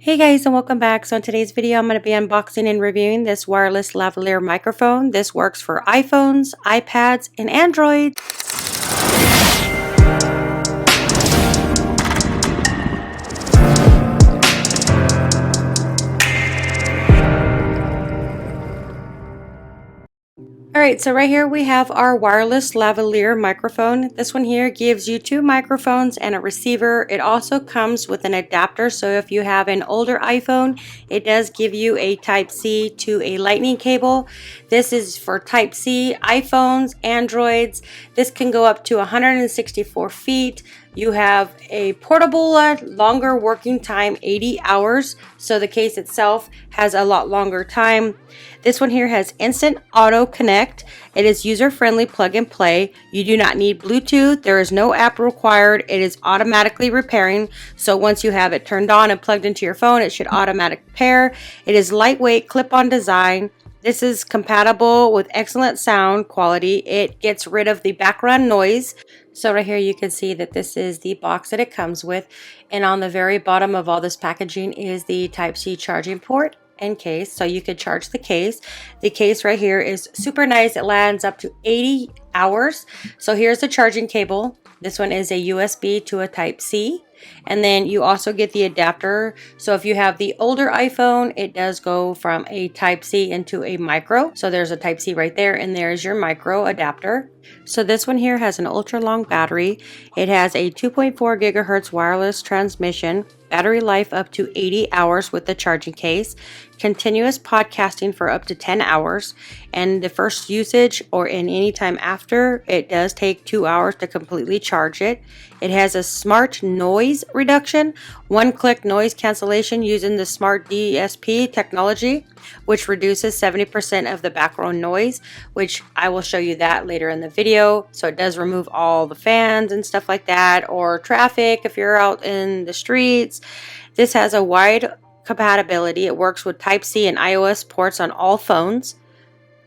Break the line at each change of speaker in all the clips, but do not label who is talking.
Hey guys, and welcome back. So in today's video, I'm going to be unboxing and reviewing this wireless lavalier microphone. This works for iPhones, iPads, and Android. Alright, so right here we have our wireless lavalier microphone. This one here gives you two microphones and a receiver. It also comes with an adapter, so if you have an older iPhone, it does give you a Type-C to a lightning cable. This is for Type-C, iPhones, Androids. This can go up to 164 feet. You have a portable, longer working time, 80 hours. So the case itself has a lot longer time. This one here has instant auto connect. It is user-friendly plug and play. You do not need Bluetooth. There is no app required. It is automatically repairing. So once you have it turned on and plugged into your phone, it should automatically repair. It is lightweight, clip-on design. This is compatible with excellent sound quality. It gets rid of the background noise. So right here you can see that this is the box that it comes with. And on the very bottom of all this packaging is the Type-C charging port and case, so you could charge the case. The case right here is super nice. It lasts up to 80 hours. So here's the charging cable. This one is a USB to a Type-C. And then you also get the adapter. So if you have the older iPhone, it does go from a Type-C into a micro. So there's a Type-C right there, and there's your micro adapter. So this one here has an ultra long battery. It has a 2.4 gigahertz wireless transmission, battery life up to 80 hours with the charging case, continuous podcasting for up to 10 hours, and the first usage or in any time after, it does take 2 hours to completely charge it. It has a smart noise reduction, one-click noise cancellation using the smart DSP technology, which reduces 70% of the background noise, which I will show you that later in the video. So it does remove all the fans and stuff like that, or traffic if you're out in the streets. This has a wide compatibility. It works with Type-C and iOS ports on all phones.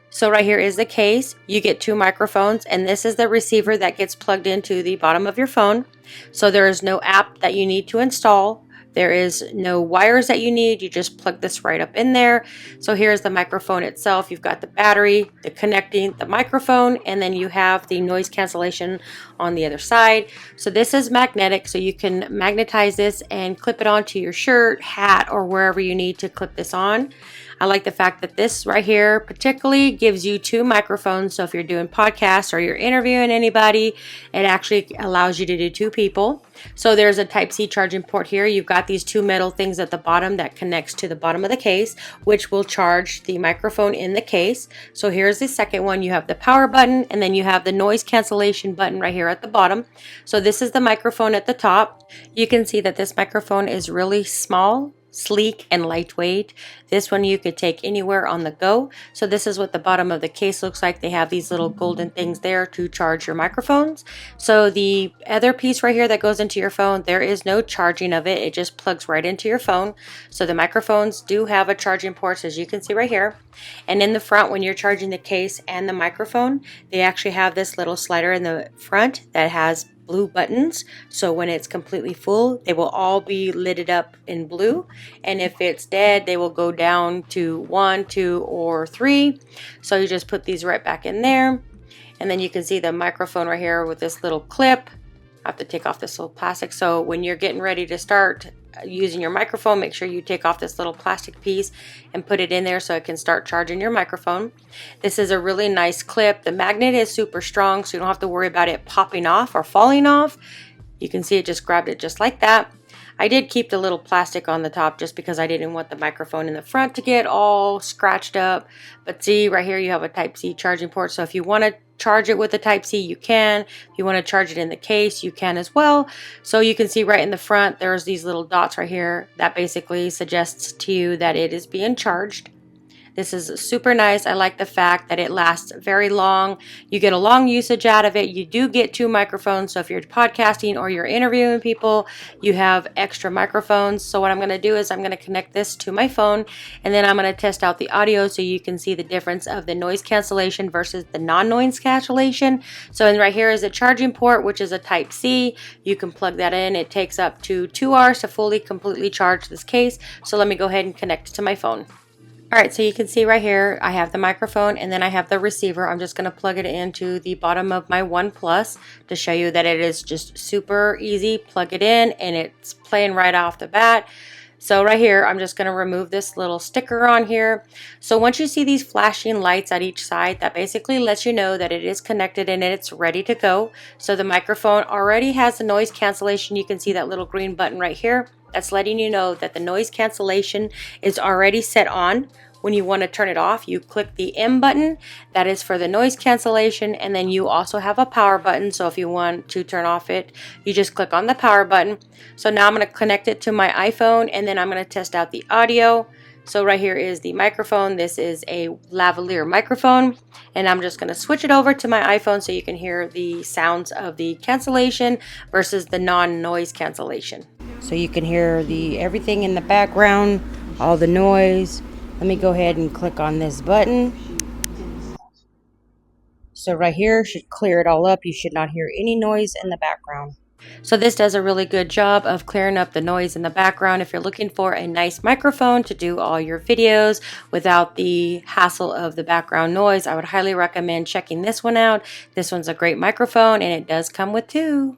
So right here is the case. You get two microphones, and this is the receiver that gets plugged into the bottom of your phone. So there is no app that you need to install. There is no wires that you need. You just plug this right up in there. So here's the microphone itself. You've got the battery, the connecting, the microphone, and then you have the noise cancellation on the other side. So this is magnetic, so you can magnetize this and clip it onto your shirt, hat, or wherever you need to clip this on. I like the fact that this right here particularly gives you two microphones. So if you're doing podcasts or you're interviewing anybody, it actually allows you to do two people. So there's a Type-C charging port here. You've got these two metal things at the bottom that connects to the bottom of the case, which will charge the microphone in the case. So here's the second one. You have the power button, and then you have the noise cancellation button right here at the bottom. So this is the microphone at the top. You can see that this microphone is really small, sleek, and lightweight. This one you could take anywhere on the go. So this is what the bottom of the case looks like. They have these little golden things there to charge your microphones. So the other piece right here that goes into your phone, there is no charging of it. It just plugs right into your phone. So the microphones do have a charging port, as you can see right here. And in the front, when you're charging the case and the microphone, they actually have this little slider in the front that has blue buttons. So when it's completely full, they will all be lighted up in blue, and if it's dead, they will go down to 1, 2, or 3. So you just put these right back in there, and then you can see the microphone right here with this little clip. I have to take off this little plastic. So when you're getting ready to start using your microphone, make sure you take off this little plastic piece and put it in there so it can start charging your microphone. This is a really nice clip. The magnet is super strong, so you don't have to worry about it popping off or falling off. You can see it just grabbed it just like that. I did keep the little plastic on the top just because I didn't want the microphone in the front to get all scratched up. But see, right here you have a Type-C charging port. So if you want to charge it with a Type-C, you can. If you want to charge it in the case, you can as well. So you can see right in the front, there's these little dots right here that basically suggests to you that it is being charged. This is super nice. I like the fact that it lasts very long. You get a long usage out of it. You do get two microphones, so if you're podcasting or you're interviewing people, you have extra microphones. So what I'm going to do is I'm going to connect this to my phone, and then I'm going to test out the audio so you can see the difference of the noise cancellation versus the non-noise cancellation. So in right here is a charging port, which is a Type-C. You can plug that in. It takes up to 2 hours to fully completely charge this case. So let me go ahead and connect it to my phone. Alright, so you can see right here, I have the microphone and then I have the receiver. I'm just going to plug it into the bottom of my OnePlus to show you that it is just super easy. Plug it in and it's playing right off the bat. So right here, I'm just going to remove this little sticker on here. So once you see these flashing lights at each side, that basically lets you know that it is connected and it's ready to go. So the microphone already has the noise cancellation. You can see that little green button right here. That's letting you know that the noise cancellation is already set on. When you want to turn it off, you click the M button. That is for the noise cancellation, and then you also have a power button. So if you want to turn off it, you just click on the power button. So now I'm going to connect it to my iPhone, and then I'm going to test out the audio. So right here is the microphone. This is a lavalier microphone, and I'm just going to switch it over to my iPhone so you can hear the sounds of the cancellation versus the non-noise cancellation. So you can hear the everything in the background, all the noise. Let me go ahead and click on this button. So right here should clear it all up. You should not hear any noise in the background. So this does a really good job of clearing up the noise in the background. If you're looking for a nice microphone to do all your videos without the hassle of the background noise, I would highly recommend checking this one out. This one's a great microphone and it does come with two.